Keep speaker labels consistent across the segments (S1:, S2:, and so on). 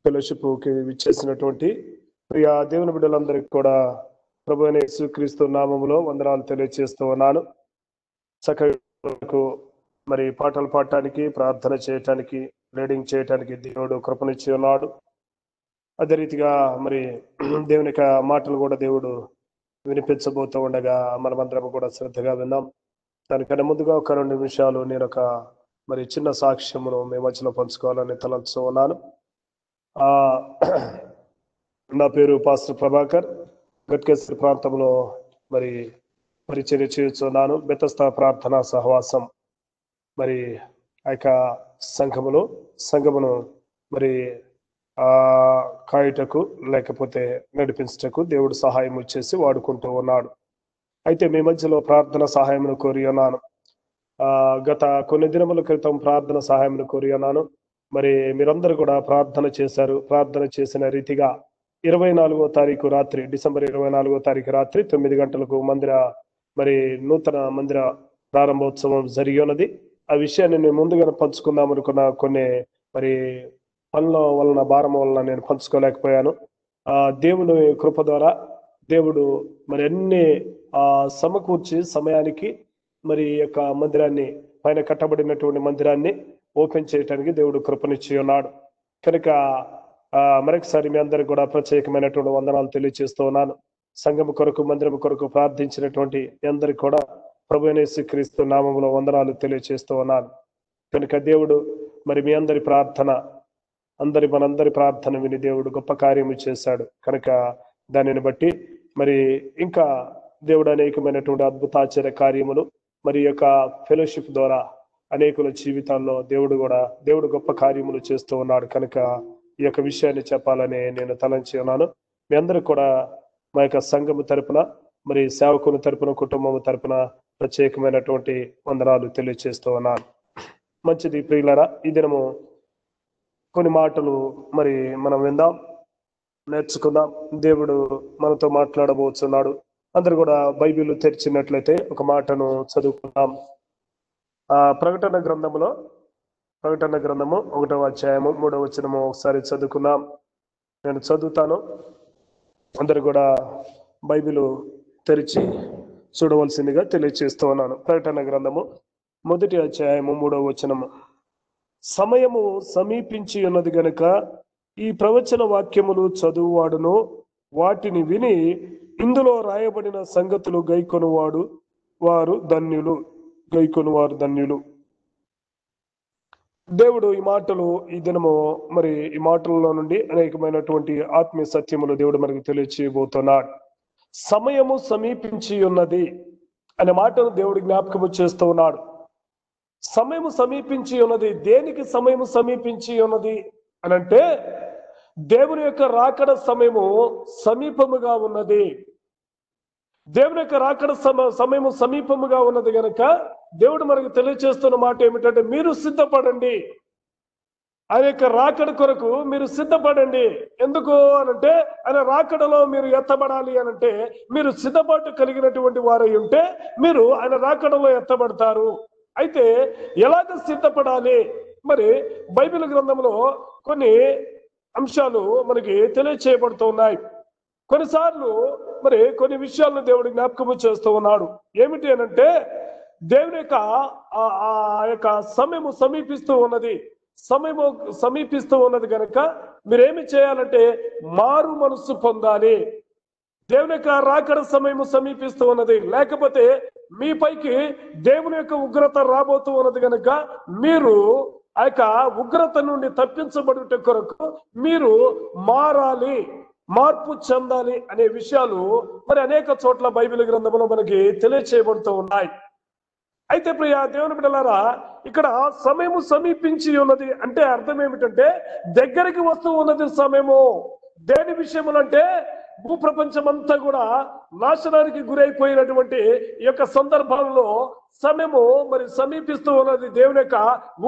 S1: ఫెలోషిప్కి విచ్చేసినటువంటి ప్రియ దేవుని బిడ్డలందరికీ కూడా ప్రభువైన యేసుక్రీస్తు నామములో వందనాలు తెలియజేస్తూ ఉన్నాను. చక్కగా మరి పాటలు పాడటానికి, ప్రార్థన చేయటానికి, రీడింగ్ చేయటానికి దేవుడు కృపనిచ్చి ఉన్నాడు. అదే రీతిగా మరి దేవుని యొక్క మాటలు కూడా దేవుడు వినిపించబోతూ ఉండగా మనమందరం కూడా శ్రద్ధగా విన్నాం. దానికన్నా ముందుగా ఒక 2 నిమిషాలు నేను ఒక మరి చిన్న సాక్ష్యమును మీ మధ్యలో పంచుకోవాలని తలంచుతూ ఉన్నాను. నా పేరు పాస్టర్ ప్రభాకర్. గట్కేశ్వర ప్రాంతంలో మరి పరిచర్య చేస్తున్నాను. బెతస్తా ప్రార్థనా సహవాసం మరి ఆ యొక్క సంఘమును మరి కాయుటకు లేకపోతే నడిపించటకు దేవుడు సహాయం చేసి వాడుకుంటూ ఉన్నాడు. అయితే మీ మధ్యలో ప్రార్థన సహాయమును కోరి ఉన్నాను. గత కొన్ని దినముల క్రితం ప్రార్థన సహాయమును కోరి ఉన్నాను. మరి మీరందరూ కూడా ప్రార్థన చేశారు. ప్రార్థన చేసిన రీతిగా 24వ తారీఖు రాత్రి, డిసెంబర్ 24వ తారీఖు రాత్రి 9 గంటలకు మరి నూతన మందిర ప్రారంభోత్సవం జరిగి ఉన్నది. ఆ విషయాన్ని నేను ముందుగానే పంచుకుందాం అనుకున్న కొన్ని మరి పనుల వలన, భారం వలన నేను పంచుకోలేకపోయాను. దేవుని కృప ద్వారా దేవుడు మరి అన్ని సమకూర్చి సమయానికి మరి యొక్క మందిరాన్ని, పైన కట్టబడినటువంటి మందిరాన్ని ఓపెన్ చేయడానికి దేవుడు కృపనిచ్చి ఉన్నాడు. కనుక మరొకసారి మీ అందరికి కూడా ప్రత్యేకమైనటువంటి వందనాలు తెలియజేస్తూ ఉన్నాను. సంఘం కొరకు, మందిరం కొరకు ప్రార్థించినటువంటి అందరికి కూడా ప్రభువైన యేసుక్రీస్తు నామములో వందనాలు తెలియజేస్తూ ఉన్నాను. కనుక దేవుడు మరి మీ అందరి ప్రార్థన, మనందరి ప్రార్థన విని దేవుడు గొప్ప కార్యము చేశాడు. కనుక దానిని బట్టి మరి ఇంకా దేవుడు అనేకమైనటువంటి అద్భుతాచర్య కార్యములు మరి యొక్క ఫెలోషిప్ ద్వారా అనేకుల జీవితాల్లో దేవుడు గొప్ప కార్యములు చేస్తూ ఉన్నాడు. కనుక ఈ యొక్క విషయాన్ని చెప్పాలని నేను తలంచి ఉన్నాను. మీ అందరూ కూడా మా యొక్క సంఘము తరపున, మరి సేవకుని తరపున, కుటుంబము తరపున ప్రత్యేకమైనటువంటి వందనాలు తెలియజేస్తూ ఉన్నాను. మంచిది ప్రియులారా, ఈ దినము కొన్ని మాటలు మరి మనం విందాం, నేర్చుకుందాం. దేవుడు మనతో మాట్లాడబోతున్నాడు. అందరూ కూడా బైబిల్ తెరిచినట్లయితే ఒక మాటను చదువుకుందాం. ప్రకటన గ్రంథము 1వ అధ్యాయము 3వ వచనము ఒకసారి చదువుకుందాం. నేను చదువుతాను. అందరూ కూడా బైబిల్ తెరిచి చూడవలసిందిగా తెలియజేస్తూ ఉన్నాను. ప్రకటన గ్రంథము 1వ అధ్యాయము 3వ వచనము. సమయము సమీపించి ఉన్నది గనుక ఈ ప్రవచన వాక్యములు చదువువాడును వాటిని విని ఇందులో రాయబడిన సంగతులు గైకొనువారు ధన్యులు. దేవుడు ఈ దినము మరి ఈ మాటలలో నుండి అనేకమైనటువంటి ఆత్మీయ సత్యములు దేవుడు మనకు తెలియచేయబోతున్నాడు. సమయము సమీపించి ఉన్నది అనే మాటను దేవుడు జ్ఞాపకము చేస్తూ ఉన్నాడు. సమయము సమీపించి ఉన్నది. దేనికి సమయము సమీపించి ఉన్నది అని అంటే, దేవుని యొక్క రాకడ సమయము సమీపముగా ఉన్నది. దేవుని యొక్క రాకడ సమయము సమీపముగా ఉన్నది కనుక దేవుడు మనకు తెలియజేస్తున్న మాట ఏమిటంటే, మీరు సిద్ధపడండి. ఆయన యొక్క రాకడ కొరకు మీరు సిద్ధపడండి. ఎందుకు అనంటే, ఆయన రాకడలో మీరు ఎత్తబడాలి అనంటే, మీరు సిద్ధపాటు కలిగినటువంటి వారై ఉంటే మీరు ఆయన రాకడలో ఎత్తబడతారు. అయితే ఎలాగ సిద్ధపడాలి? మరి బైబిల్ గ్రంథంలో కొన్ని అంశాలు మనకి తెలియచేయబడుతూ ఉన్నాయి. కొన్నిసార్లు మరి కొన్ని విషయాలను దేవుడు జ్ఞాపకము చేస్తూ ఉన్నాడు. ఏమిటి అనంటే, దేవుని యొక్క సమయము సమీపిస్తూ ఉన్నది కనుక మీరేమి చేయాలంటే మారు మనస్సు పొందాలి. దేవుని యొక్క రాకడ సమయము సమీపిస్తూ ఉన్నది. లేకపోతే మీ పైకి దేవుని యొక్క ఉగ్రత రాబోతూ ఉన్నది కనుక మీరు ఆ యొక్క ఉగ్రత నుండి తప్పించబడుట కొరకు మీరు మారాలి, మార్పు చెందాలి అనే విషయాలు మరి అనేక చోట్ల బైబిల్ గ్రంథంలో మనకి తెలియచేయబడుతూ ఉన్నాయి. అయితే ప్రియ దేవుని బిడ్డలారా, ఇక్కడ సమయము సమీపించి ఉన్నది అంటే అర్థం ఏమిటంటే, దగ్గరికి వస్తూ ఉన్నది సమయము. దేని విషయములంటే, భూప్రపంచం అంతా కూడా నాశనానికి గురైపోయినటువంటి ఈ యొక్క సందర్భాలలో సమయము మరి సమీపిస్తూ ఉన్నది. దేవుని యొక్క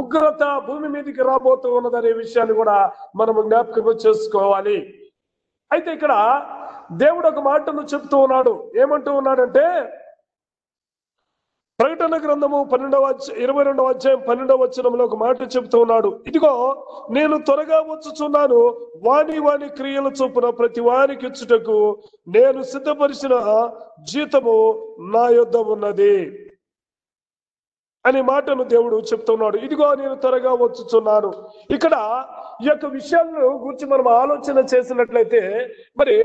S1: ఉగ్రత భూమి మీదకి రాబోతూ ఉన్నది అనే విషయాన్ని కూడా మనము జ్ఞాపకం చేసుకోవాలి. అయితే ఇక్కడ దేవుడు ఒక మాటను చెప్తూ ఉన్నాడు. ఏమంటూ ఉన్నాడంటే, ప్రకటన గ్రంథము 22వ అధ్యాయం 12వ వచనంలో ఒక మాట చెబుతూ ఉన్నాడు, ఇదిగో నేను త్వరగా వచ్చుచున్నాను, వాని క్రియల చొప్పున ప్రతి వానికి ఇచ్చుటకు నేను సిద్ధపరిచిన జీతము నా యొద్ద ఉన్నది అనే మాటను దేవుడు చెప్తున్నాడు. ఇదిగో నేను త్వరగా వచ్చుచున్నాను. ఇక్కడ ఈ యొక్క విషయాలను గురించి మనం ఆలోచన చేసినట్లయితే మరి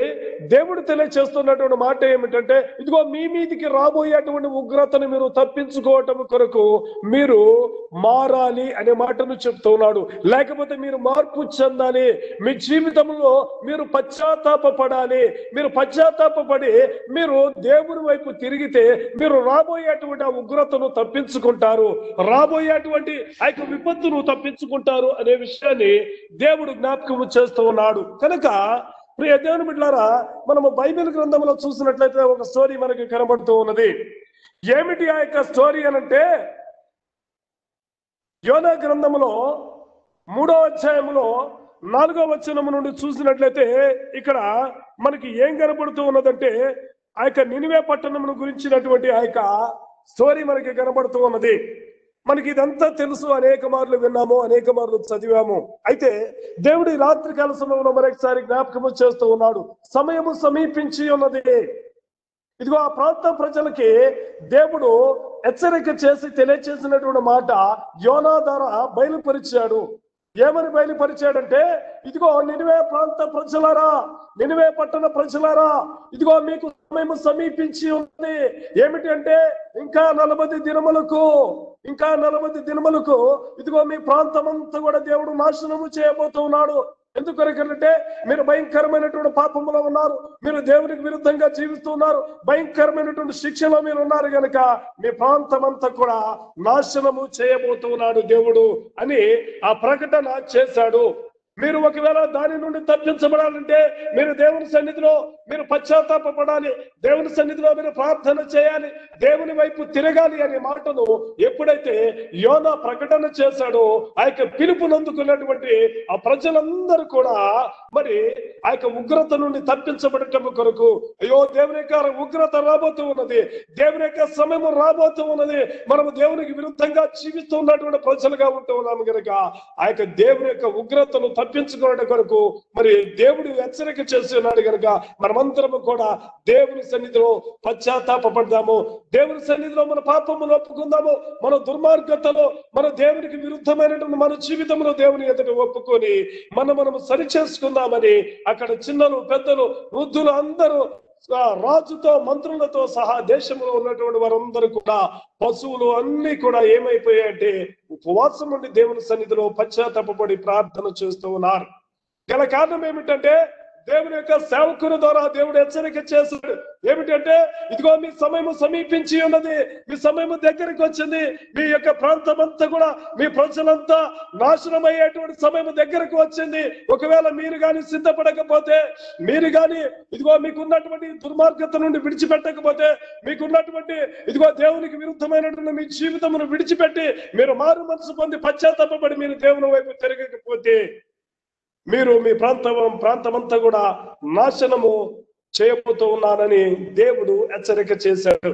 S1: దేవుడు తెలియచేస్తున్నటువంటి మాట ఏమిటంటే, ఇదిగో మీ మీదికి రాబోయేటువంటి ఉగ్రతను మీరు తప్పించుకోవటం కొరకు మీరు మారాలి అనే మాటను చెప్తున్నాడు. లేకపోతే మీరు మార్పు చెందాలి, మీ జీవితంలో మీరు పశ్చాత్తాపపడాలి. మీరు పశ్చాత్తాపపడి మీరు దేవుని వైపు తిరిగితే మీరు రాబోయేటువంటి ఆ ఉగ్రతను తప్పించుకుంటారు, రాబోయేటువంటి ఆ యొక్క విపత్తును తప్పించుకుంటారు అనే విషయాన్ని దేవుడు జ్ఞాపకం చేస్తూ ఉన్నాడు. కనుక ప్రియ దేవుని బిడ్డలారా, మనము బైబిల్ గ్రంథంలో చూసినట్లయితే ఒక స్టోరీ మనకి కనబడుతూ ఉన్నది. ఏమిటి ఆ యొక్క స్టోరీ అనంటే, యోనా గ్రంథంలో 3వ అధ్యాయంలో 4వ వచనం నుండి చూసినట్లయితే ఇక్కడ మనకి ఏం కనబడుతూ ఉన్నదంటే, ఆ యొక్క నినివే పట్టణమును గురించినటువంటి ఆ యొక్క స్టోరీ మనకి కనబడుతూ ఉన్నది. మనకి ఇదంతా తెలుసు, అనేక మార్లు విన్నాము, అనేక మార్లు చదివాము. అయితే దేవుడి రాత్రి కాల సమయంలో మరొకసారి జ్ఞాపకము చేస్తూ ఉన్నాడు, సమయము సమీపించి ఉన్నది. ఇదిగో ఆ ప్రాంత ప్రజలకి దేవుడు హెచ్చరిక చేసి తెలియచేసినటువంటి మాట యోనా ద్వారా బయలుపరిచాడు. ఏమని బయలుపరిచాడంటే, ఇదిగో నినివే ప్రాంత ప్రజలారా, నినివే పట్టణ ప్రజలారా, ఇదిగో మీకు సమయం సమీపించి ఉంది. ఏమిటి అంటే, ఇంకా 40 దినములకు ఇదిగో మీ ప్రాంతం అంతా కూడా దేవుడు నాశనము చేయబోతున్నాడు. ఎందుకొరకంటే మీరు భయంకరమైనటువంటి పాపంలో ఉన్నారు, మీరు దేవునికి విరుద్ధంగా జీవిస్తున్నారు, భయంకరమైనటువంటి శిక్షలో మీరు ఉన్నారు కనుక మీ ప్రాంతం అంతా కూడా నాశనము చేయబోతున్నాడు దేవుడు అని ఆ ప్రకటన చేశాడు. మీరు ఒకవేళ దాని నుండి తప్పించబడాలంటే మీరు దేవుని సన్నిధిలో మీరు పశ్చాత్తాపపడాలి, దేవుని సన్నిధిలో మీరు ప్రార్థన చేయాలి, దేవుని వైపు తిరగాలి అనే మాటను ఎప్పుడైతే యోనా ప్రకటన చేశాడో ఆ యొక్క పిలుపునందుకున్నటువంటి ఆ ప్రజలందరూ కూడా మరి ఆ యొక్క ఉగ్రత నుండి తప్పించబడటం కొరకు, అయ్యో దేవుని యొక్క ఉగ్రత రాబోతూ ఉన్నది, దేవుని యొక్క సమయం రాబోతూ ఉన్నది, మనము దేవునికి విరుద్ధంగా జీవిస్తున్నటువంటి ప్రజలుగా ఉంటూ ఉన్నాము కనుక ఆ యొక్క దేవుని యొక్క ఉగ్రతను తప్పించుకోవడం కొరకు మరి దేవుడు హెచ్చరిక చేస్తున్నాడు కనుక మనమందరము కూడా దేవుని సన్నిధిలో పశ్చాత్తాపపడదాము, దేవుని సన్నిధిలో మన పాపమును ఒప్పుకుందాము, మన దుర్మార్గతలో మన దేవునికి విరుద్ధమైనటువంటి మన జీవితంలో దేవుని ఎదుట ఒప్పుకొని మనము సరి చేసుకుందామని అక్కడ చిన్నలు పెద్దలు వృద్ధులు అందరూ రాజుతో మంత్రులతో సహా దేశంలో ఉన్నటువంటి వారందరూ కూడా పశువులు అన్ని కూడా ఏమైపోయాయంటే ఉపవాసం నుండి దేవుని సన్నిధిలో పశ్చాత్తాపపడి ప్రార్థన చేస్తూ ఉన్నారు. గల కారణం ఏమిటంటే దేవుని యొక్క సేవకుని ద్వారా దేవుడు హెచ్చరిక చేశాడు. ఏమిటంటే, ఇదిగో మీ సమయం సమీపించి ఉన్నది, మీ సమయం దగ్గరికి వచ్చింది, మీ యొక్క ప్రాంతం అంతా కూడా మీ ప్రజలంతా నాశనం అయ్యేటువంటి సమయం దగ్గరకు వచ్చింది. ఒకవేళ మీరు కానీ సిద్ధపడకపోతే, మీరు కానీ ఇదిగో మీకున్నటువంటి దుర్మార్గత నుండి విడిచిపెట్టకపోతే, మీకున్నటువంటి ఇదిగో దేవునికి విరుద్ధమైనటువంటి మీ జీవితమును విడిచిపెట్టి మీరు మారు మనసు పొంది పశ్చాత్తాపపడి మీరు దేవుని వైపు తిరగకపోతే మీరు మీ ప్రాంతమంతా కూడా నాశనము చేయబోతూ ఉన్నానని దేవుడు హెచ్చరిక చేశాడు.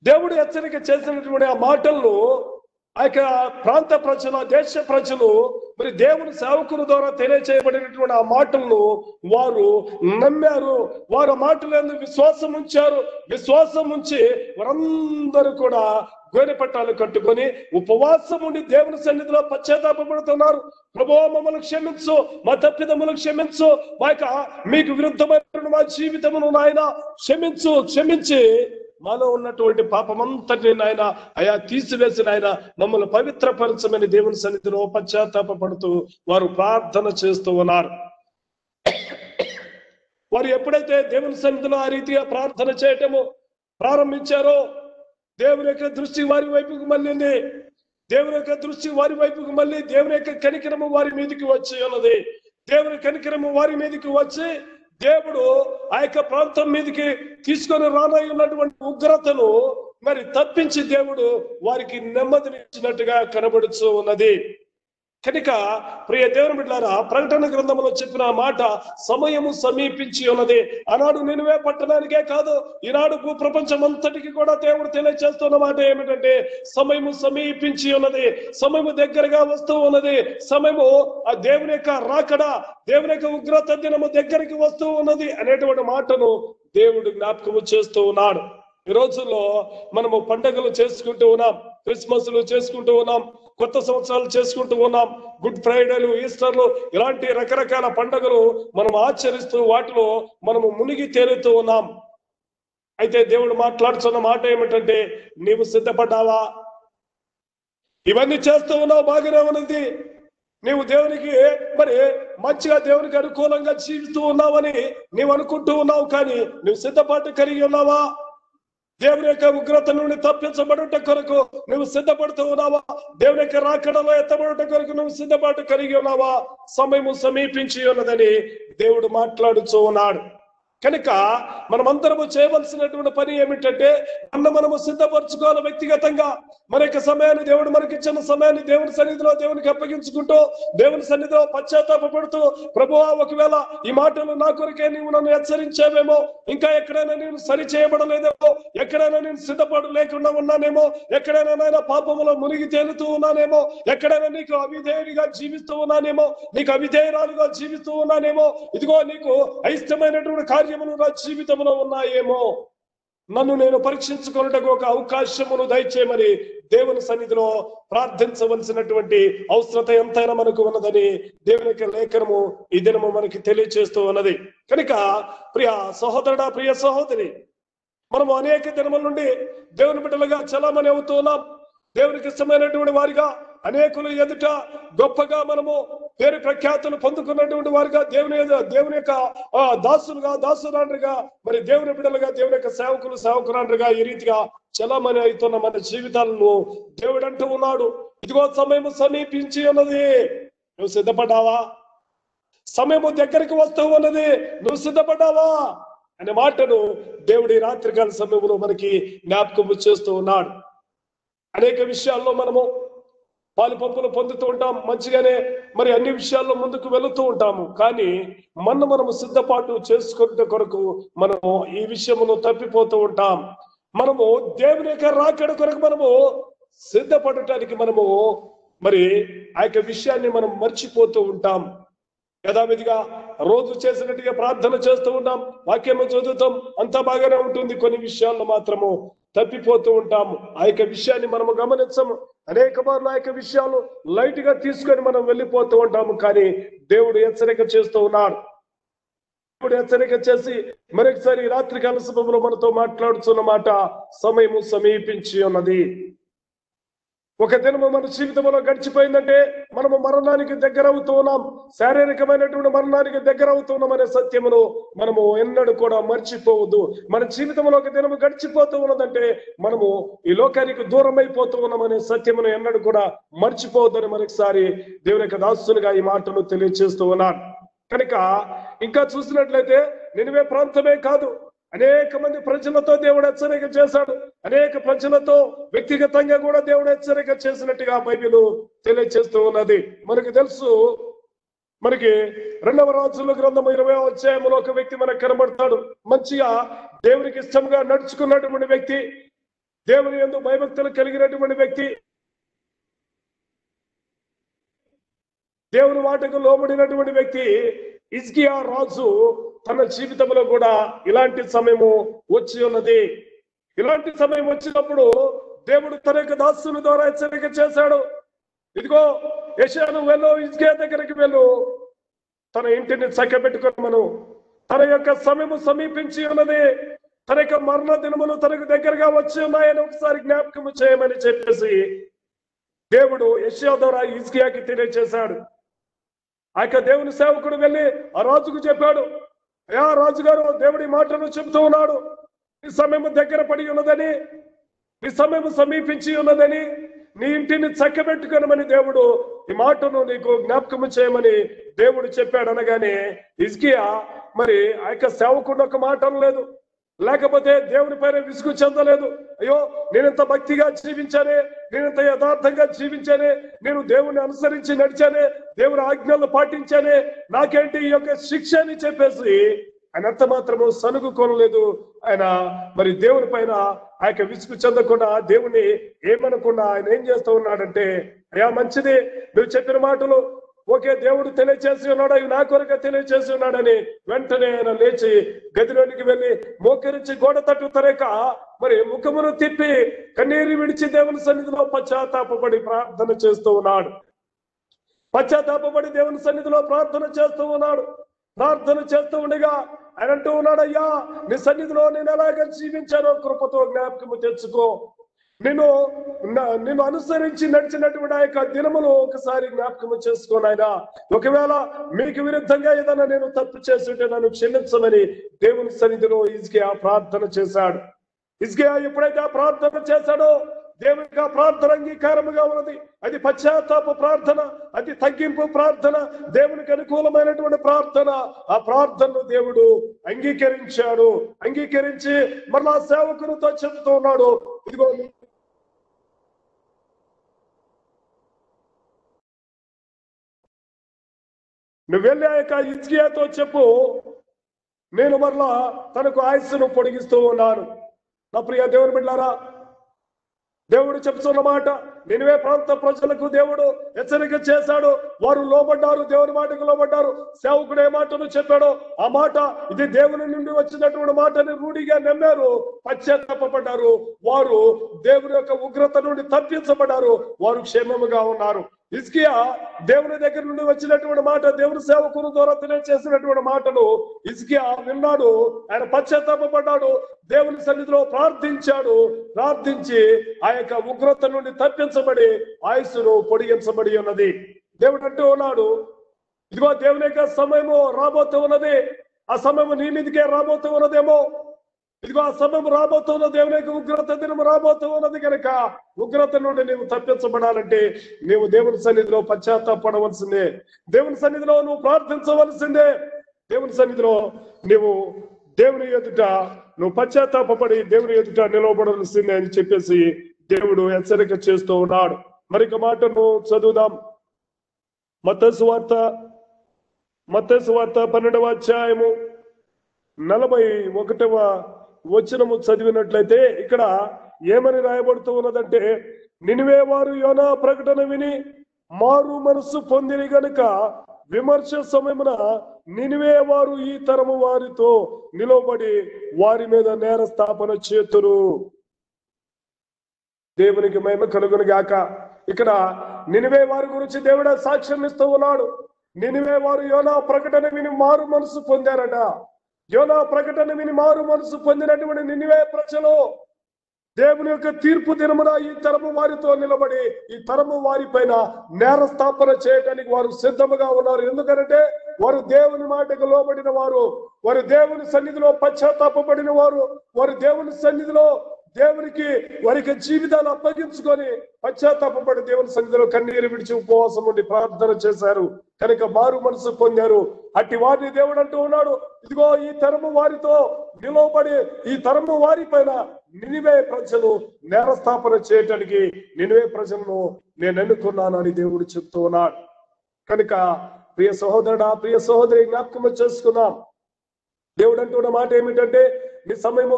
S1: దేవుడు హెచ్చరిక చేసినటువంటి ఆ మాటలను ఆ యొక్క ప్రాంత ప్రజలు, దేశ ప్రజలు మరి దేవుని సేవకుల ద్వారా తెలియచేయబడినటువంటి ఆ మాటలను వారు నమ్మారు. వారు మాటలందు విశ్వాసం ఉంచారు. విశ్వాసం ఉంచి వారందరూ కూడా గోనె పట్టాలు కట్టుకొని ఉపవాసం ఉండి దేవుని సన్నిధిలో పశ్చాత్తాపడుతున్నారు. ప్రభువా మమ్మల్ని క్షమించు, మా తప్పిదములు క్షమించు, మా యొక్క మీకు విరుద్ధమైన మా జీవితమును నాయన క్షమించి మాలో ఉన్నటువంటి పాపమంతటిని నాయన అయా తీసివేసిన ఆయన మమ్మల్ని పవిత్రపరచమని దేవుని సన్నిధిలో పశ్చాత్తాపడుతూ వారు ప్రార్థన చేస్తూ ఉన్నారు. వారు ఎప్పుడైతే దేవుని సన్నిధిలో ఆ రీతిగా ప్రార్థన చేయటము ప్రారంభించారో దేవుని యొక్క దృష్టి వారి వైపుకు మళ్ళింది. దేవుని యొక్క దృష్టి వారి వైపుకు మళ్ళీ దేవుని యొక్క కనికరము వారి మీదకి వచ్చి ఉన్నది. దేవుని కనికరము వారి మీదకి వచ్చి దేవుడు ఆ యొక్క ప్రాంతం మీదకి తీసుకొని రానయ్యున్నటువంటి ఉగ్రతను మరి తప్పించి దేవుడు వారికి నెమ్మదినిచ్చినట్టుగా కనబడుతూ ఉన్నది. కనుక ప్రియ దేవుని బిడ్డలారా, ప్రకటన గ్రంథంలో చెప్పిన మాట సమయము సమీపించి ఉన్నది. ఆనాడు నినివే పట్టణానికే కాదు, ఈనాడు భూప్రపంచం అంతటికి కూడా దేవుడు తెలియజేస్తున్న మాట ఏమిటంటే సమయము సమీపించి ఉన్నది, సమయము దగ్గరగా వస్తూ ఉన్నది, సమయము ఆ దేవుని యొక్క రాకడ, దేవుని యొక్క ఉగ్రత దినము దగ్గరికి వస్తూ ఉన్నది అనేటువంటి మాటను దేవుడు జ్ఞాపకము చేస్తూ ఉన్నాడు. ఈ రోజుల్లో మనము పండుగలు చేసుకుంటూ ఉన్నాం, క్రిస్మస్లు చేసుకుంటూ ఉన్నాం, కొత్త సంవత్సరాలు చేసుకుంటూ ఉన్నాం, గుడ్ ఫ్రైడేలు, ఈస్టర్లు, ఇలాంటి రకరకాల పండుగలు మనం ఆచరిస్తూ వాటిలో మనము మునిగి తేలుతూ ఉన్నాం. అయితే దేవుడు మాట్లాడుతున్న మాట ఏమిటంటే, నీవు సిద్ధపడ్డావా? ఇవన్నీ చేస్తూ ఉన్నావు, బాగానే ఉన్నది, నీవు దేవునికి మరి మంచిగా దేవునికి అనుకూలంగా జీవిస్తూ ఉన్నావని నీవు అనుకుంటూ ఉన్నావు, కానీ నువ్వు సిద్ధపాటు కలిగి ఉన్నావా? దేవుని యొక్క ఉగ్రత నుండి తప్పించబడుట కొరకు నువ్వు సిద్ధపడుతూ ఉన్నావా? దేవుని యొక్క రాకడలో ఎత్తబడుట కొరకు నువ్వు సిద్ధపాటు కలిగి ఉన్నావా? సమయము సమీపించి ఉన్నదని దేవుడు మాట్లాడుతూ ఉన్నాడు. కనుక మనమందరము చేయవలసినటువంటి పని ఏమిటంటే, మనము సిద్ధపరచుకోవాలి వ్యక్తిగతంగా. మన యొక్క సమయాన్ని, దేవుడు మనకిచ్చిన సమయాన్ని దేవుని సన్నిధిలో దేవునికి అప్పగించుకుంటూ, దేవుని సన్నిధిలో పశ్చాత్తాపడుతూ, ప్రభువా ఒకవేళ ఈ మాటలు నా కొరకే నీవు నన్ను హెచ్చరించావేమో, ఇంకా ఎక్కడైనా నేను సరి చేయబడలేదేమో, ఎక్కడైనా నేను సిద్ధపాటు లేకుండా ఉన్నానేమో, ఎక్కడైనా నేను పాపములో మునిగి తేలుతూ ఉన్నానేమో, ఎక్కడైనా నీకు అవిధేయుడిగా జీవిస్తూ ఉన్నానేమో, నీకు అవిధేయురాలుగా జీవిస్తూ ఉన్నానేమో, ఇదిగో నీకు అయిష్టమైనటువంటి కార్యములు నా జీవితంలో ఉన్నాయేమో, నన్ను నేను పరీక్షించుకున్నట్టుకు ఒక అవకాశమును దయచేయమని దేవుని సన్నిధిలో ప్రార్థించవలసినటువంటి అవసరత ఎంతైనా మనకు ఉన్నదని దేవుని యొక్క లేఖనము ఈ దినము మనకి తెలియజేస్తూ ఉన్నది. కనుక ప్రియ సహోదరుడా, ప్రియ సహోదరి, మనము అనేక దినముల నుండి దేవుని బిడ్డలుగా చలామణి అవుతూ ఉన్నాం. దేవునికి ఇష్టమైనటువంటి వారిగా, అనేకులు ఎదుట గొప్పగా మనము పేరు ప్రఖ్యాతులు పొందుకున్నటువంటి వారిగా, దేవుని యొక్క దాసులుగా, దాసురాండ్రుగా, మరి దేవుని బిడ్డలుగా, దేవుని యొక్క సేవకులు, సేవకురాండ్రుగా ఈ రీతిగా చలామణి అవుతున్న మన జీవితాలను దేవుడు అంటూ ఉన్నాడు, ఇదిగో సమయము సమీపించి ఉన్నది, నువ్వు సిద్ధపడ్డావా? సమయము దగ్గరికి వస్తూ ఉన్నది, నువ్వు సిద్ధపడ్డావా అనే మాటను దేవుడి రాత్రికాల సమయంలో మనకి జ్ఞాపకం చేస్తూ ఉన్నాడు. అనేక విషయాల్లో మనము పాలు పంపులు పొందుతూ ఉంటాం, మంచిగానే మరి అన్ని విషయాల్లో ముందుకు వెళుతూ ఉంటాము, కానీ మనము సిద్ధపాటు చేసుకునే కొరకు మనము ఈ విషయమును తప్పిపోతూ ఉంటాం. మనము దేవుని యొక్క రాకడ కొరకు మనము సిద్ధపడటానికి మనము మరి ఆ యొక్క విషయాన్ని మనం మర్చిపోతూ ఉంటాం. యథావిధిగా రోజు చేసినట్టుగా ప్రార్థన చేస్తూ ఉంటాం, వాక్యము చదువుతాం, అంతా బాగానే ఉంటుంది, కొన్ని విషయాల్లో మాత్రము తప్పిపోతూ ఉంటాము. ఆ యొక్క విషయాన్ని మనము గమనించము. అనేక మార్లు ఆ యొక్క విషయాలు లైట్ గా తీసుకొని మనం వెళ్ళిపోతూ ఉంటాము, కానీ దేవుడు హెచ్చరిక చేస్తూ ఉన్నాడు. దేవుడు హెచ్చరిక చేసి మరొకసారి రాత్రికాల సమయంలో మనతో మాట్లాడుతున్న మాట, సమయము సమీపించి ఉన్నది. ఒక దినము మన జీవితంలో గడిచిపోయిందంటే మనము మరణానికి దగ్గర అవుతూ ఉన్నాం, శారీరకమైనటువంటి మరణానికి దగ్గర అవుతున్నాం అనే సత్యమును మనము ఎన్నడూ కూడా మర్చిపోవద్దు. మన జీవితంలో ఒక దినము గడిచిపోతూ ఉన్నదంటే మనము ఈ లోకానికి దూరం అయిపోతూ ఉన్నాం అనే సత్యమును ఎన్నడూ కూడా మర్చిపోవద్దని మరొకసారి దేవుని యొక్క దాసునిగా ఈ మాటను తెలియజేస్తూ ఉన్నాను. కనుక ఇంకా చూసినట్లయితే నినివే ప్రాంతమే కాదు, అనేక మంది ప్రజలతో దేవుడు హెచ్చరిక చేశాడు, అనేక ప్రజలతో వ్యక్తిగతంగా కూడా దేవుడు హెచ్చరిక చేసినట్టుగా బైబిల్ తెలియజేస్తూ ఉన్నది. మనకు తెలుసు, మనకి 2వ రాజుల గ్రంథం 20వ అధ్యాయంలో ఒక వ్యక్తి మనకు కనబడతాడు. మంచిగా దేవునికి ఇష్టంగా నడుచుకున్నటువంటి వ్యక్తి, దేవుని యందు భయభక్తులు కలిగినటువంటి వ్యక్తి, దేవుని మాటకు లోబడినటువంటి వ్యక్తి హిజ్కియా రాజు. తన జీవితంలో కూడా ఇలాంటి సమయము వచ్చి ఉన్నది. ఇలాంటి సమయం వచ్చినప్పుడు దేవుడు తన యొక్క దాసుల ద్వారా హెచ్చరిక చేశాడు, ఇదిగో యెషయాను వెళ్ళు, హిజ్కియా దగ్గరికి వెళ్ళు, తన ఇంటిని చక్కబెట్టుకోమను, తన యొక్క సమయము సమీపించి ఉన్నది, తన యొక్క మరణ దినములు తనకు దగ్గరగా వచ్చి ఉన్నాయని ఒకసారి జ్ఞాపకము చేయమని చెప్పేసి దేవుడు యెషయా ద్వారా హిజ్కియాకి తెలియజేశాడు. ఆ యొక్క దేవుని సేవకుడు వెళ్ళి ఆ రాజుకు చెప్పాడు, అయ్యా రాజుగారు, దేవుడి మాటను చెబుతూ ఉన్నాడు, నీ సమయము దగ్గర పడి ఉన్నదని, నీ సమయము సమీపించి ఉన్నదని, నీ ఇంటిని చక్కబెట్టుకోనమని దేవుడు ఈ మాటను నీకు జ్ఞాపకము చేయమని దేవుడు చెప్పాడు. అనగానే హిజ్కియా మరి ఆ యొక్క సేవకుడు ఒక మాట అనలేదు, లేకపోతే దేవుని పైన విసుగు చెందలేదు. అయ్యో నేనెంత భక్తిగా జీవించానే, నేనెంత యథార్థంగా జీవించానే, నేను దేవుని అనుసరించి నడిచానే, దేవుని ఆజ్ఞలు పాటించానే, నాకేంటి ఈ యొక్క శిక్ష అని చెప్పేసి ఆయన ఎంత మాత్రము సనుగు కొనలేదు. ఆయన మరి దేవుని పైన ఆ యొక్క విసుగు చెందకుండా, దేవుని ఏమనకుండా ఆయన ఏం చేస్తూ ఉన్నాడంటే, అయ్యా మంచిది నువ్వు చెప్పిన మాటలు ఓకే, దేవుడు తెలియచేసి ఉన్నాడు, అవి నా కొరకే తెలియచేసి ఉన్నాడని వెంటనే ఆయన లేచి గదిలోనికి వెళ్ళి మోకరించి గోడ తట్టు తరేక మరి ముఖమును తిప్పి కన్నీరు విడిచి దేవుని సన్నిధిలో పశ్చాత్తాపపడి ప్రార్థన చేస్తూ ఉన్నాడు. పశ్చాత్తాపపడి దేవుని సన్నిధిలో ప్రార్థన చేస్తూ ఉన్నాడు. ప్రార్థన చేస్తూ ఉండగా ఆయన అంటూ ఉన్నాడు, అయ్యా నీ సన్నిధిలో నేను ఎలాగ జీవించానో కృపతో జ్ఞాపకము తెచ్చుకో. నిన్ను అనుసరించి నడిచినటువంటి ఆ యొక్క దినములు ఒకసారి జ్ఞాపకము చేసుకోను. ఆయన ఒకవేళ మీకు విరుద్ధంగా ఏదైనా నేను తప్పు చేస్తుంటే నన్ను క్షమించమని దేవుని సన్నిధిలో హిజ్కియా ప్రార్థన చేశాడు. హిజ్కియా ఎప్పుడైతే ఆ ప్రార్థన చేశాడో దేవునికి ఆ ప్రార్థన అంగీకారముగా ఉన్నది. అది పశ్చాత్తాప ప్రార్థన, అది తగ్గింపు ప్రార్థన, దేవునికి అనుకూలమైనటువంటి ప్రార్థన. ఆ ప్రార్థనను దేవుడు అంగీకరించాడు. అంగీకరించి మరలా సేవకునితో చెబుతూ ఉన్నాడు, ఇదిగో నువ్వు వెళ్ళి ఆ యొక్క హిజ్కియాతో చెప్పు, నేను మరలా తనకు ఆయుస్సును పొడిగిస్తూ ఉన్నాను. నా ప్రియ దేవుని బిడ్డలారా, దేవుడు చెప్తున్న మాట నినివే ప్రాంత ప్రజలకు దేవుడు హెచ్చరిక చేశాడు. వారు లోబడ్డారు, దేవుని మాటకు లోబడ్డారు. సేవకుడు ఏ మాటను చెప్పాడో ఆ మాట ఇది దేవుని నుండి వచ్చినటువంటి మాటని రూఢిగా నమ్మారు, పశ్చాత్తాపడ్డారు. వారు దేవుని యొక్క ఉగ్రత నుండి తప్పించబడ్డారు, వారు క్షేమముగా ఉన్నారు. హిజ్కియా దేవుని దగ్గర నుండి వచ్చినటువంటి మాట, దేవుని సేవకుని ద్వారా తెలియచేసినటువంటి మాటను హిజ్కియా విన్నాడు. ఆయన పశ్చాత్తాపడ్డాడు, దేవుని సన్నిధిలో ప్రార్థించాడు. ప్రార్థించి ఆ యొక్క ఉగ్రత నుండి తప్పించబడి ఆయుస్సును పొడిగించబడి ఉన్నది. దేవుడు అంటూ ఉన్నాడు, ఇదిగో దేవుని యొక్క సమయము రాబోతూ ఉన్నది. ఆ సమయము నీ మీదకే రాబోతూ ఉన్నదేమో. ఇదిగో ఆ సమయం రాబోతూ ఉన్న దేవుని యొక్క ఉగ్రత దినం రాబోతూ ఉన్నది కనుక ఉగ్రత నుండి నీవు తప్పించబడాలంటే నీవు దేవుని సన్నిధిలో పశ్చాత్తాపడవలసిందే. దేవుని సన్నిధిలో నువ్వు ప్రార్థించవలసిందే. దేవుని సన్నిధిలో నీవు దేవుని ఎదుట నువ్వు పశ్చాత్తాపడి దేవుని ఎదుట నిలవబడవలసిందే అని చెప్పేసి దేవుడు హెచ్చరిక చేస్తూ ఉన్నాడు. మరొక మాటను చదువుదాం. మత్తయి సువార్త 12వ అధ్యాయము 41వ వచనము చదివినట్లయితే ఇక్కడ ఏమని రాయబడుతూ ఉన్నదంటే, నినివే వారు యోనా ప్రకటన విని మారు మనస్సు పొందిరి గనుక విమర్శ సమయమున నినివే వారు ఈ తరము వారితో నిలబడి వారి మీద నేర స్థాపన చేతురు. దేవునికి మహిమ కలుగును గాక. ఇక్కడ నినివే వారి గురించి దేవుడు సాక్ష్యం ఇస్తూ ఉన్నాడు. నినివే వారు యోనా ప్రకటన విని మారు మనసు పొందారట. యోనా ప్రకటన విని మారు మనసు పొందినటువంటి నినివే ప్రజలు దేవుని యొక్క తీర్పు దినమున ఈ తరము వారితో నిలబడి ఈ తరము వారి పైన నేర స్థాపన చేయడానికి వారు సిద్ధముగా ఉన్నారు. ఎందుకంటే వారు దేవుని మాటకు లోబడిన వారు, వారు దేవుని సన్నిధిలో పశ్చాత్తాపడిన వారు, వారు దేవుని సన్నిధిలో దేవునికి వారికి జీవితాలు అప్పగించుకొని పశ్చాత్తాపడి దేవుని సన్నిధిలో కన్నీరు విడిచి ఉపవాసం ఉండి ప్రార్థన చేశారు కనుక మారు మనసు పొందారు. అట్టి వారిని దేవుడు అంటూ ఉన్నాడు, ఇదిగో ఈ తరము వారితో నిలవబడి ఈ తరము వారి పైన నినివే ప్రజలు నేరస్థాపన చేయటానికి నినివే ప్రజలను నేను ఎన్నుకున్నానని దేవుడు చెప్తూ ఉన్నాడు. కనుక ప్రియ సహోదరుడా, ప్రియ సహోదరి, జ్ఞాపకం చేసుకున్నాం. దేవుడు అంటున్న మాట ఏమిటంటే, నీ సమయము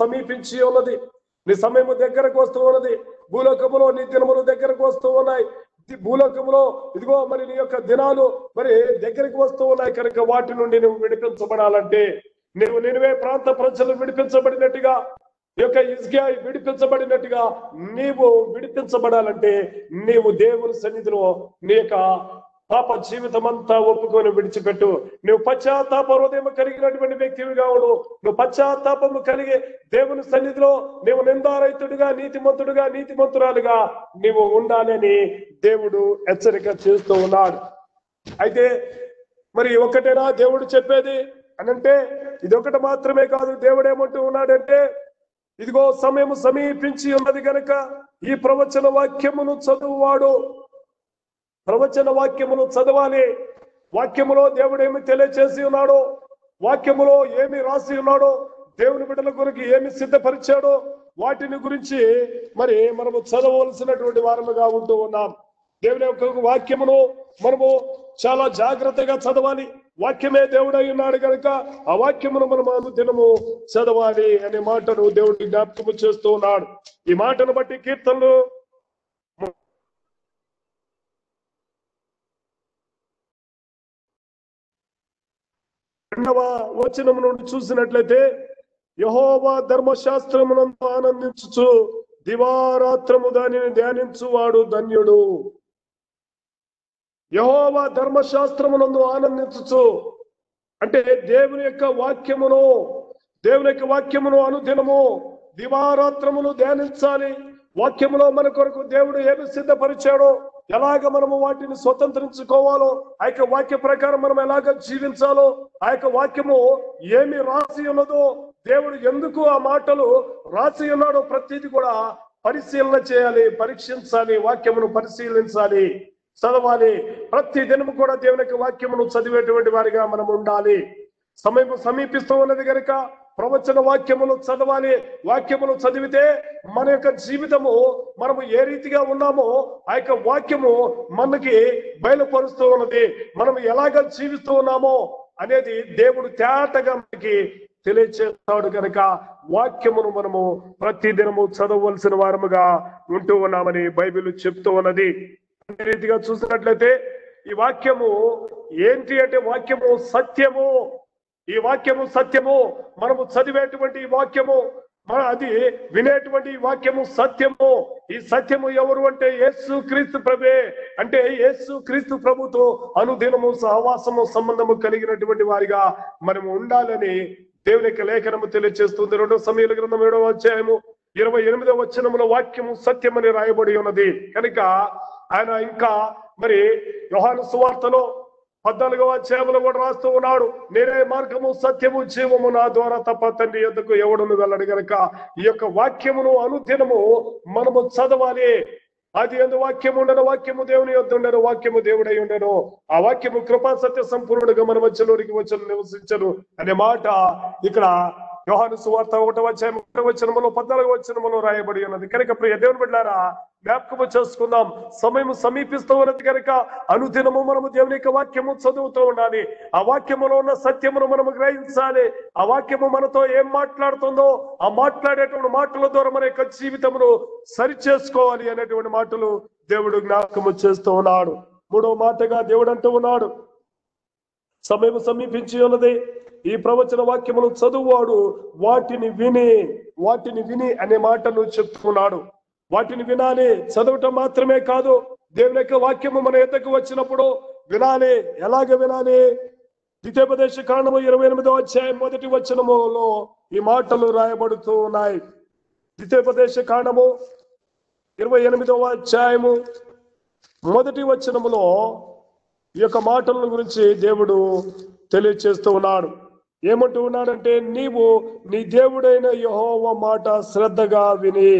S1: సమీపించి ఉన్నది, నీ సమయము దగ్గరకు వస్తూ ఉన్నది. భూలోకములో నీ దినములు దగ్గరకు వస్తూ ఉన్నాయి. భూలోకములో ఇదిగో మరి నీ యొక్క దినాలు మరి దగ్గరికి వస్తూ ఉన్నాయి కనుక వాటి నుండి నువ్వు విడిపించబడాలంటే, నువ్వు నినివే ప్రాంత ప్రజలు విడిపించబడినట్టుగా, ఈ యొక్క హిజ్కియా విడిపించబడినట్టుగా నీవు విడిపించబడాలంటే నీవు దేవుని సన్నిధిలో నీ యొక్క పాప జీవితం అంతా ఒప్పుకొని విడిచిపెట్టు. నువ్వు పశ్చాత్తాప హృదయం కలిగినటువంటి వ్యక్తివిగా ఉండు. నువ్వు పశ్చాత్తాపము కలిగి దేవుని సన్నిధిలో నీవు నిందారహితుడిగా, నీతిమంతుడుగా, నీతిమంతురాలుగా నీవు ఉండాలని దేవుడు హెచ్చరిక చేస్తూ ఉన్నాడు. అయితే మరి ఒకటేనా దేవుడు చెప్పేది అనంటే, ఇది ఒకటి మాత్రమే కాదు. దేవుడు ఏమంటూ ఉన్నాడంటే, ఇదిగో సమయం సమీపించి ఉన్నది కనుక ఈ ప్రవచన వాక్యమును చదువువాడు ప్రవచన వాక్యమును చదవాలి. వాక్యములో దేవుడు ఏమి తెలియచేసి ఉన్నాడో, వాక్యములో ఏమి రాసి ఉన్నాడో, దేవుని బిడ్డల కొరకు ఏమి సిద్ధపరిచాడో వాటిని గురించి మరి మనము చదవలసినటువంటి వారముగా ఉంటూ ఉన్నాం. దేవుని యొక్క వాక్యమును మనము చాలా జాగ్రత్తగా చదవాలి. వాక్యమే దేవుడై ఉన్నాడు కనుక ఆ వాక్యమును మనం అనుదినము చదవాలి అనే మాటను దేవుడికి జ్ఞాపకము చేస్తూ ఉన్నాడు. ఈ మాటను బట్టి కీర్తనలు 2వ వచనము నుండి చూసినట్లయితే, యెహోవా ధర్మశాస్త్రమునందు ఆనందించుచు దివారాత్రము దానిని ధ్యానించువాడు ధన్యుడు. యెహోవా ధర్మశాస్త్రమునందు ఆనందించుచు అంటే దేవుని యొక్క వాక్యమును అనుదినము దివారాత్రములు ధ్యానించాలి. వాక్యములో మన కొరకు దేవుడు ఏమి సిద్ధపరిచాడో, ఎలాగ మనము వాటిని స్వతంత్రించుకోవాలో, ఆ యొక్క వాక్య ప్రకారం మనం ఎలాగ జీవించాలో, ఆ యొక్క వాక్యము ఏమి రాసి ఉన్నదో, దేవుడు ఎందుకు ఆ మాటలు రాసి ఉన్నాడో ప్రతిదీ కూడా పరిశీలన చేయాలి, పరీక్షించాలి, వాక్యమును పరిశీలించాలి, చదవాలి. ప్రతి దినము కూడా దేవుని యొక్క వాక్యమును చదివేటువంటి వారిగా మనం ఉండాలి. సమయం సమీపిస్తూ ఉన్నది కనుక ప్రవచన వాక్యములు చదవాలి. వాక్యములు చదివితే మన యొక్క జీవితము మనము ఏ రీతిగా ఉన్నామో ఆ యొక్క వాక్యము మనకి బయలుపరుస్తూ ఉన్నది. మనం ఎలాగ జీవిస్తూ ఉన్నామో అనేది దేవుడు తేటగా మనకి తెలియచేస్తాడు కనుక వాక్యమును మనము ప్రతి దినము చదవవలసిన వారముగా ఉంటూ ఉన్నామని బైబిల్ చెప్తూ ఉన్నది. అదే రీతిగా చూసినట్లయితే ఈ వాక్యము ఏంటి అంటే, వాక్యము సత్యము. ఈ వాక్యము సత్యము. మనము చదివేటువంటి ఈ వాక్యము, అది వినేటువంటి ఈ వాక్యము సత్యము. ఈ సత్యము ఎవరు అంటే యేసు క్రీస్తు ప్రభే. అంటే యేసు క్రీస్తు ప్రభుతో అనుదినము సహవాసము సంబంధము కలిగినటువంటి వారిగా మనము ఉండాలని దేవుని యొక్క లేఖనము తెలియజేస్తుంది. 2వ సమూయేలు గ్రంథం 7వ అధ్యాయము 28వ వచనములో వాక్యము సత్యమని రాయబడి ఉన్నది కనుక ఆయన ఇంకా మరి యోహాను సువార్తలో 14వ అధ్యాయంలో కూడా రాస్తూ ఉన్నాడు, నేనే మార్గము సత్యము జీవము, నా ద్వారా తప్ప తండ్రి యొద్దకు ఎవడును వెళ్ళడు గనక ఈ యొక్క వాక్యమును అనుదినము మనము చదవాలి. అది ఎందు వాక్యము ఉండను, వాక్యము దేవుని యొద్ద ఉండను, వాక్యము దేవుడై ఉండను, ఆ వాక్యము కృపా సత్య సంపూర్ణుడుగా మన మధ్యలోనికి వచ్చను నివసించను అనే మాట ఇక్కడ యోహాను సువార్త 1వ అధ్యాయం 1వ వచనములో 14వ వచనములో రాయబడి ఉన్నది. కనుక ప్రియ దేవుని బిడ్డలారా, జ్ఞాపకము చేసుకుందాం. సమయం సమీపిస్తూ ఉన్నది కనుక అనుదినము మనము దేవుని యొక్క వాక్యము చదువుతూ ఉండాలి. ఆ వాక్యములో ఉన్న సత్యమును మనము గ్రహించాలి. ఆ వాక్యము మనతో ఏం మాట్లాడుతుందో ఆ మాట్లాడేటువంటి మాటల ద్వారా మన యొక్క జీవితమును సరి చేసుకోవాలి అనేటువంటి మాటలు దేవుడు జ్ఞాపకము చేస్తూ ఉన్నాడు. 3వ మాటగా దేవుడు అంటూ ఉన్నాడు, సమయం సమీపించి ఉన్నది, ఈ ప్రవచన వాక్యములు చదువువాడు వాటిని విని అనే మాటలు చెప్తున్నాడు. వాటిని వినాలి. చదవటం మాత్రమే కాదు, దేవుని యొక్క వాక్యము మన ఎద్దకు వచ్చినప్పుడు వినాలి. ఎలాగ వినాలి? ద్వితీయోపదేశ కాండము 28వ అధ్యాయం 1వ వచనములో ఈ మాటలు రాయబడుతూ ఉన్నాయి. ద్వితీయోపదేశ కాండము 28వ అధ్యాయము 1వ వచనములో ఈ యొక్క మాటల గురించి దేవుడు తెలియచేస్తూ ఉన్నాడు. ఏమంటూ ఉన్నాడంటే, నీవు నీ దేవుడైన యెహోవా మాట శ్రద్ధగా విని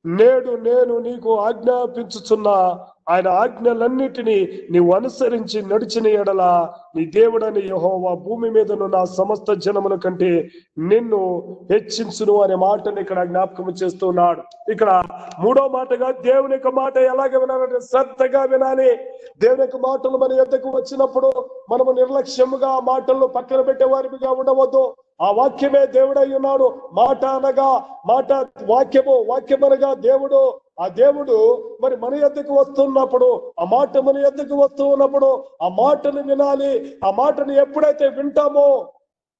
S1: నేడు నేను నీకు ఆజ్ఞాపించుచున్న ఆయన ఆజ్ఞలన్నిటినీ నీవు అనుసరించి నడిచిన ఎడల నీ దేవుడని యెహోవా భూమి మీదనున్న సమస్త జనముల కంటే నిన్ను హెచ్చించును అనే మాటను ఇక్కడ జ్ఞాపకం చేస్తున్నాడు. ఇక్కడ 3వ మాటగా దేవుని యొక్క మాట ఎలాగ వినాలంటే శ్రద్ధగా వినాలి. దేవుని యొక్క మాటలు మన యొద్దకు వచ్చినప్పుడు మనము నిర్లక్ష్యముగా ఆ మాటలను పక్కన పెట్టే వారిగా ఉండవద్దు. ఆ వాక్యమే దేవుడై ఉన్నాడు. మాట అనగా వాక్యమనగా దేవుడు. ఆ దేవుడు మరి మన యొద్దకు వస్తున్నప్పుడు, ఆ మాట మన యొద్దకు వస్తూ ఉన్నప్పుడు ఆ మాటను వినాలి. ఆ మాటను ఎప్పుడైతే వింటామో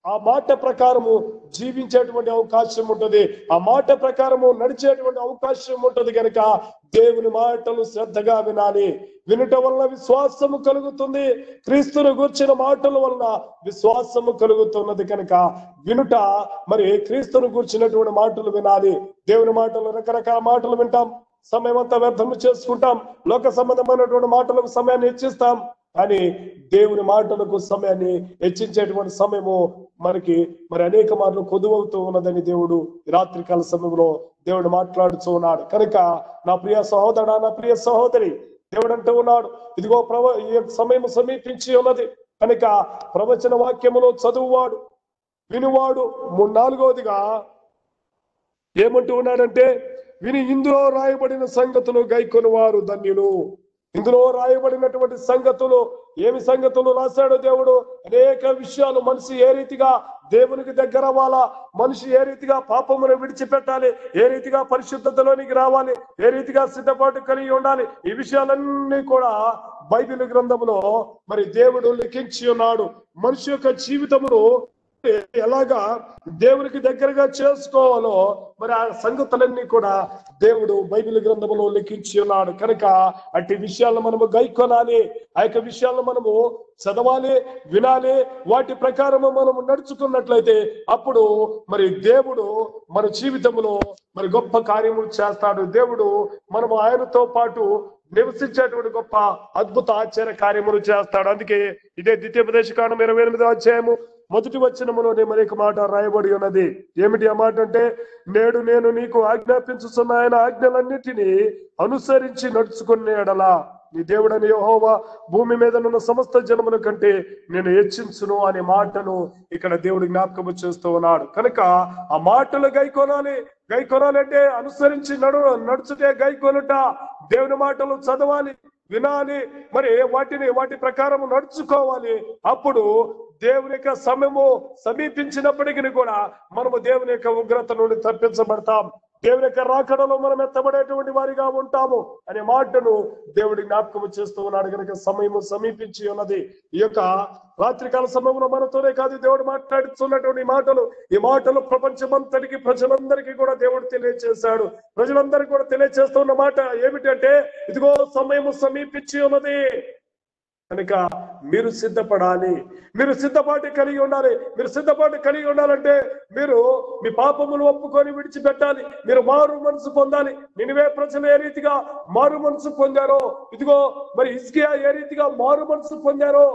S1: ఆ మాట ప్రకారము జీవించేటువంటి అవకాశం ఉంటుంది. ఆ మాట ప్రకారము నడిచేటువంటి అవకాశం ఉంటుంది. కనుక దేవుని మాటలు శ్రద్ధగా వినాలి. వినుట వలన విశ్వాసము కలుగుతుంది. క్రీస్తును గూర్చిన మాటల వలన విశ్వాసము కలుగుతున్నది. కనుక వినుట మరి క్రీస్తును గూర్చినటువంటి మాటలు వినాలి. దేవుని మాటలు రకరకాల మాటలు వింటాం, సమయం అంతా వ్యర్థము చేసుకుంటాం. లోక సంబంధమైనటువంటి మాటలకు సమయాన్ని హెచ్చిస్తాం. కానీ దేవుని మాటలకు సమయాన్ని హెచ్చించేటువంటి సమయము మనకి మరి అనేక మార్లు కొదువవుతూ ఉన్నదని దేవుడు రాత్రికాల సమయంలో దేవుడు మాట్లాడుతూ ఉన్నాడు. కనుక నా ప్రియ సహోదరుడా, నా ప్రియ సహోదరి, దేవుడు అంటూ ఉన్నాడు, ఇదిగో ఈ సమయం సమీపించి ఉన్నది కనుక ప్రవచన వాక్యమును చదువువాడు వినివాడు. నాలుగవదిగా ఏమంటూ ఉన్నాడంటే, విని ఇందులో రాయబడిన సంగతులు గైకొని వారు ధన్యులు. ఇందులో రాయబడినటువంటి సంగతులు, ఏమి సంగతులు రాశాడో దేవుడు? అనేక విషయాలు. మనిషి ఏ రీతిగా దేవునికి దగ్గర అవ్వాలా, మనిషి ఏ రీతిగా పాపమును విడిచిపెట్టాలి, ఏ రీతిగా పరిశుద్ధతలోనికి రావాలి, ఏ రీతిగా సిద్ధపాటు కలిగి ఉండాలి, ఈ విషయాలన్నీ కూడా బైబిల్ గ్రంథంలో మరి దేవుడు లిఖించి ఉన్నాడు. మనిషి యొక్క జీవితమును ఎలాగా దేవునికి దగ్గరగా చేసుకోవాలో మరి ఆ సంగతులన్నీ కూడా దేవుడు బైబిల్ గ్రంథంలో లిఖించి ఉన్నాడు. కనుక అట్టి విషయాలను మనము గైకొనాలి, ఆ యొక్క విషయాలను మనము చదవాలి, వినాలి. వాటి ప్రకారము మనము నడుచుకున్నట్లయితే అప్పుడు మరి దేవుడు మన జీవితంలో మరి గొప్ప కార్యములు చేస్తాడు. దేవుడు మనము ఆయనతో పాటు నివసించేటువంటి గొప్ప అద్భుత ఆశ్చర్య కార్యములు చేస్తాడు. అందుకే ఇదే ద్వితీయోపదేశకాండం 28వ అధ్యాయము మొదటి వచనములోనే మరొక మాట రాయబడి ఉన్నది. ఏమిటి ఆ మాట అంటే, నేడు నేను నీకు ఆజ్ఞాపించుచున్న ఆయన ఆజ్ఞలన్నిటినీ అనుసరించి నడుచుకునే ఎడల నీ దేవుడని యెహోవా భూమి మీద ఉన్న సమస్త జనముల కంటే నేను హెచ్చించును అనే మాటను ఇక్కడ దేవుడు జ్ఞాపకము చేస్తూ ఉన్నాడు. కనుక ఆ మాటలు గైకొనాలి. గైకొనాలంటే అనుసరించి నడుచుటే గైకొనుట. దేవుని మాటలు చదవాలి, వినాలి, మరి వాటి ప్రకారం నడుచుకోవాలి. అప్పుడు దేవుని యొక్క సమయము సమీపించినప్పటికీ కూడా మనము దేవుని యొక్క ఉగ్రత నుండి తప్పించబడతాం. దేవుని యొక్క రాకడలో మనం ఎత్తబడేటువంటి వారిగా ఉంటాము అనే మాటను దేవుడి జ్ఞాపకం చేస్తూ ఉన్నాడు. కనుక సమయము సమీపించి ఉన్నది. ఈ యొక్క రాత్రికాల సమయంలో మనతోనే కాదు దేవుడు మాట్లాడుతున్నటువంటి ఈ మాటలు ప్రపంచమంతటికి, ప్రజలందరికీ కూడా దేవుడు తెలియజేశాడు. ప్రజలందరికీ కూడా తెలియజేస్తున్న మాట ఏమిటంటే, ఇదిగో సమయము సమీపించి ఉన్నది. కనుక మీరు సిద్ధపడాలి, మీరు సిద్ధపాటు కలిగి ఉండాలి. మీరు సిద్ధపాటు కలిగి ఉండాలంటే మీరు మీ పాపములు ఒప్పుకొని విడిచిపెట్టాలి. మీరు మారు మనసు పొందాలి. నినివే ప్రజలు ఏ రీతిగా మారు మనసు పొందారో, ఇదిగో మరి హిజ్కియా ఏ రీతిగా మారు మనసు పొందాడో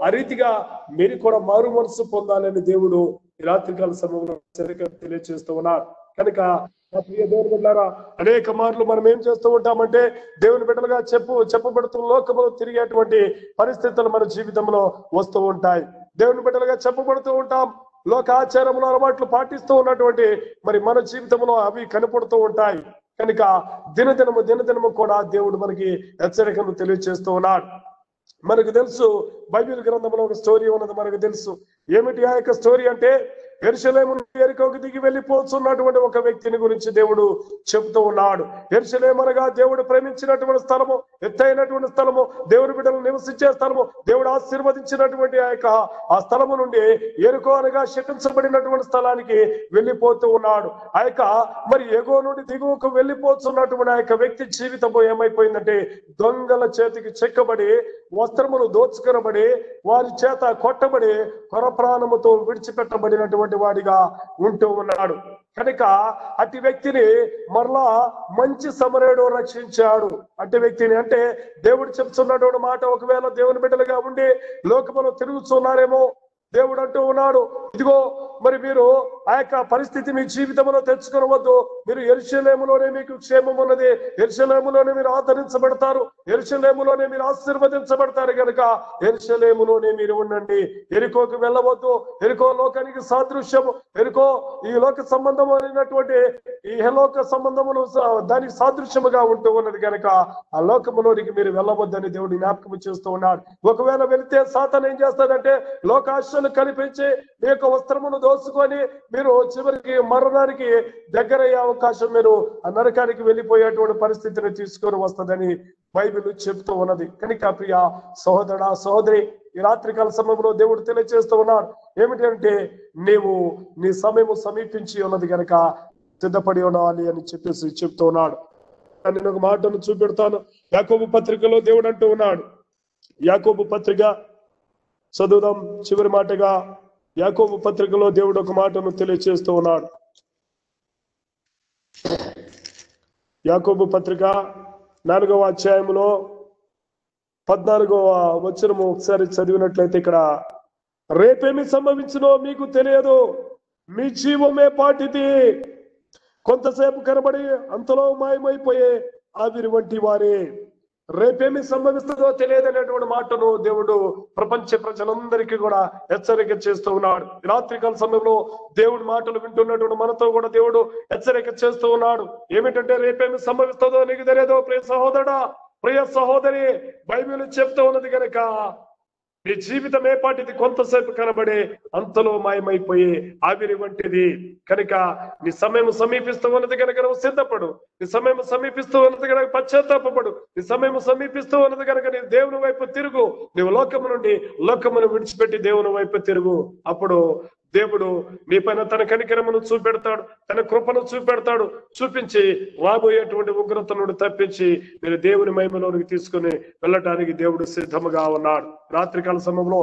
S1: ఆ రీతిగా మీరు కూడా మారు మనసు పొందాలని దేవుడు ఈ రాత్రికాల సమయంలో తెలియజేస్తూ ఉన్నారు. కనుక ప్రియ దేవుని బిడ్డలారా, అనేక మార్లు మనం ఏం చేస్తూ ఉంటామంటే, దేవుని బిడ్డలుగా చెప్పబడుతున్న లోకములో తిరిగేటువంటి పరిస్థితులు మన జీవితంలో వస్తూ ఉంటాయి. దేవుని బిడ్డలుగా చెప్పబడుతూ ఉంటాం. లోక ఆచారములు, అలవాట్లు పాటిస్తూ ఉన్నటువంటి మరి మన జీవితంలో అవి కనపడుతూ ఉంటాయి. కనుక దినదినము కూడా దేవుడు మనకి హెచ్చరికను తెలియజేస్తూ ఉన్నాడు. మనకు తెలుసు, బైబిల్ గ్రంథంలో ఒక స్టోరీ ఉన్నది మనకు తెలుసు. ఏమిటి ఆ యొక్క స్టోరీ అంటే, యెరూషలేము నుండి యెరికోకు దిగి వెళ్ళిపోతున్నటువంటి ఒక వ్యక్తిని గురించి దేవుడు చెబుతూ ఉన్నాడు. యెరూషలేము అనగా దేవుడు ప్రేమించినటువంటి స్థలము, ఎత్తైనటువంటి స్థలము, దేవుని బిడ్డలు నివసించే స్థలము, దేవుడు ఆశీర్వదించినటువంటి ఆ స్థలము నుండి యెరికో అనగా శపించబడినటువంటి స్థలానికి వెళ్ళిపోతూ ఉన్నాడు. ఆ యొక్క మరి ఎగువ నుండి దిగువకు వెళ్ళిపోతున్నటువంటి ఆ యొక్క వ్యక్తి జీవితము ఏమైపోయిందంటే, దొంగల చేతికి చెక్కబడి, వస్త్రములు దోచుకొనబడి, వారి చేత కొట్టబడి, కొర ప్రాణముతో విడిచిపెట్టబడినటువంటి వాడిగా ఉంటూ ఉన్నాడు. కనుక అట్టి వ్యక్తిని మరలా మంచి సమరయుడు రక్షించాడు. అట్టి వ్యక్తిని అంటే దేవుడు చెప్తున్నటువంటి మాట, ఒకవేళ దేవుని బిడ్డలుగా ఉండి లోకములో తిరుగుతున్నారేమో, దేవుడు అంటూ ఉన్నాడు, ఇదిగో మరి మీరు ఆ యొక్క పరిస్థితి మీ జీవితంలో తెచ్చుకోవద్దు. మీరు యెరూషలేములోనే మీకు క్షేమం ఉన్నది, యెరూషలేములోనే మీరు ఆదరించబడతారు, యెరూషలేములోనే మీరు ఆశీర్వదించబడతారు. కనుక యెరూషలేములోనే మీరు ఉండండి. యెరికోకు వెళ్ళవద్దు. యెరికో లోకానికి సాదృశ్యము. యెరికో ఈ లోక సంబంధమైనటువంటి ఈ హలోక సంబంధములు దానికి సాదృశ్యముగా ఉంటూ ఉన్నది. కనుక ఆ లోకములోనికి మీరు వెళ్ళవద్దని దేవుడు జ్ఞాపకం చేస్తూ ఉన్నాడు. ఒకవేళ వెళితే సాతాను ఏం చేస్తాడంటే, లోకాశలు కనిపించి మీ యొక్క వస్త్రమును దోసుకొని మీరు చివరికి మరణానికి దగ్గరయ్యే అవకాశం, మీరు ఆ నరకానికి వెళ్ళిపోయేటువంటి పరిస్థితిని తీసుకొని వస్తుందని బైబిల్ చెప్తూ ఉన్నది. కనుక ప్రియ సహోదరుడా, సహోదరి, ఈ రాత్రికాల సమయంలో దేవుడు తెలియజేస్తూ ఉన్నాడు ఏమిటంటే, నీ సమయము సమీపించి ఉన్నది కనుక సిద్ధపడి ఉండాలి అని చెప్పేసి చెప్తూ ఉన్నాడు. నేను ఒక మాటను చూపెడతాను. యాకోబు పత్రికలో దేవుడు అంటూ ఉన్నాడు. యాకోబు పత్రిక చదువుదాం. చివరి మాటగా యాకోబు పత్రికలో దేవుడు ఒక మాటను తెలియజేస్తూ ఉన్నాడు. యాకోబు పత్రిక 4వ అధ్యాయంలో 14వ వచనము ఒకసారి చదివినట్లయితే, ఇక్కడ రేపేమి సంభవించునో మీకు తెలియదు, మీ జీవమే పాటిది, కొంతసేపు కనబడి అంతలో మాయమైపోయే ఆవిరి వంటి వారే. రేపేమి సంభవిస్తుందో తెలియదనేటువంటి మాటను దేవుడు ప్రపంచ ప్రజలందరికీ కూడా హెచ్చరిక చేస్తూ ఉన్నాడు. రాత్రికాల సమయంలో దేవుడి మాటలు వింటున్నటువంటి మనతో కూడా దేవుడు హెచ్చరిక చేస్తూ ఉన్నాడు. ఏమిటంటే రేపేమి సంభవిస్తుందో నీకు తెలియదు ప్రియ సహోదరుడా, ప్రియ సహోదరి. బైబిల్ చెప్తూ ఉన్నది కనుక నీ జీవితం ఏపాటిది, కొంతసేపు కనబడే అంతలో మాయమైపోయే ఆవిరి వంటిది. కనుక నీ సమయం సమీపిస్తూ ఉన్నది కనుక నువ్వు సిద్ధపడు. నీ సమయం సమీపిస్తూ ఉన్నది కనుక పశ్చాత్తాపడు. నీ సమయం సమీపిస్తూ ఉన్నది కనుక నీ దేవుని వైపు తిరుగు. నువ్వు లోకము నుండి లోకమును విడిచిపెట్టి దేవుని వైపు తిరుగు. అప్పుడు దేవుడు నీ పైన తన కనికరమును చూపెడతాడు, తన కృపను చూపెడతాడు. చూపించి రాబోయేటువంటి ఉగ్రత నుండి తప్పించి మీరు దేవుని మహిమలోనికి తీసుకుని వెళ్ళటానికి దేవుడు సిద్ధముగా ఉన్నాడు. రాత్రికాల సమయంలో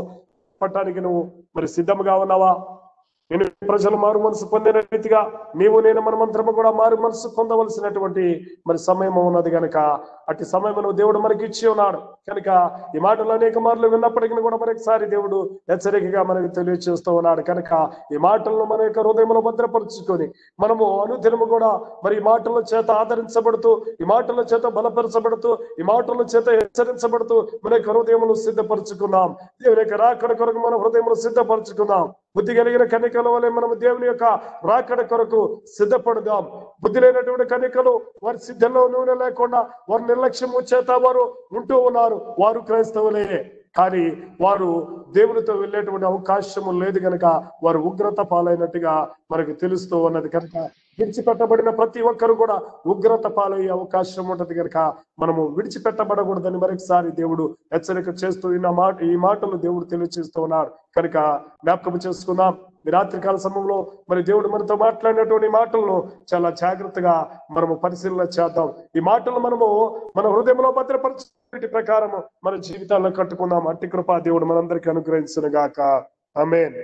S1: పట్టడానికి నువ్వు మరి సిద్ధముగా ఉన్నావా? నేను ప్రజలు మారు మనసు పొందిన రీతిగా నీవు నేను మనమంతరము కూడా మారు మనసు పొందవలసినటువంటి మరి సమయం ఉన్నది కనుక అట్టి సమయమును దేవుడు మనకి ఇచ్చి ఉన్నాడు. కనుక ఈ మాటలు అనేక మార్లు విన్నప్పటికీ కూడా మరొకసారి దేవుడు హెచ్చరికగా మనకు తెలియజేస్తూ ఉన్నాడు. కనుక ఈ మాటలను మన యొక్క హృదయంలో భద్రపరుచుకొని మనము అనుదినము కూడా మరి ఈ మాటల చేత ఆదరించబడుతూ, ఈ మాటల చేత బలపరచబడుతూ, ఈ మాటల చేత హెచ్చరించబడుతూ మన యొక్క హృదయములు సిద్ధపరచుకున్నాం. దేవుని యొక్క రాకడ కొరకు మన హృదయములు సిద్ధపరచుకుందాం. బుద్ధి కలిగిన కన్యకల వలె మనము దేవుని యొక్క రాకడ కొరకు సిద్ధపడదాం. బుద్ధి లేనటువంటి కన్యకలు వారి సిద్ధంలో నూనె లేకుండా వారి నిర్లక్ష్యము చేత వారు ఉంటూ ఉన్నారు. వారు క్రైస్తవులే, కానీ వారు దేవునితో వెళ్ళేటువంటి అవకాశము లేదు కనుక వారు ఉగ్రత పాలైనట్టుగా మనకు తెలుస్తూ ఉన్నది. కనుక విడిచిపెట్టబడిన ప్రతి ఒక్కరు కూడా ఉగ్రత పాలయ్యే అవకాశం ఉంటది కనుక మనము విడిచిపెట్టబడకూడదని మరొకసారి దేవుడు హెచ్చరిక చేస్తూ ఈ మాటలు దేవుడు తెలియజేస్తూ ఉన్నాడు. కనుక జ్ఞాపకం చేసుకుందాం. ఈ రాత్రికాల సమయంలో మరి దేవుడు మనతో మాట్లాడినటువంటి మాటలను చాలా జాగ్రత్తగా మనము పరిశీలన చేద్దాం. ఈ మాటలు మనము మన హృదయంలో భద్రపరచే ప్రకారము మన జీవితాల్లో కట్టుకుందాం. అట్టి కృప దేవుడు మనందరికీ అనుగ్రహించును గాక. ఆమేన్.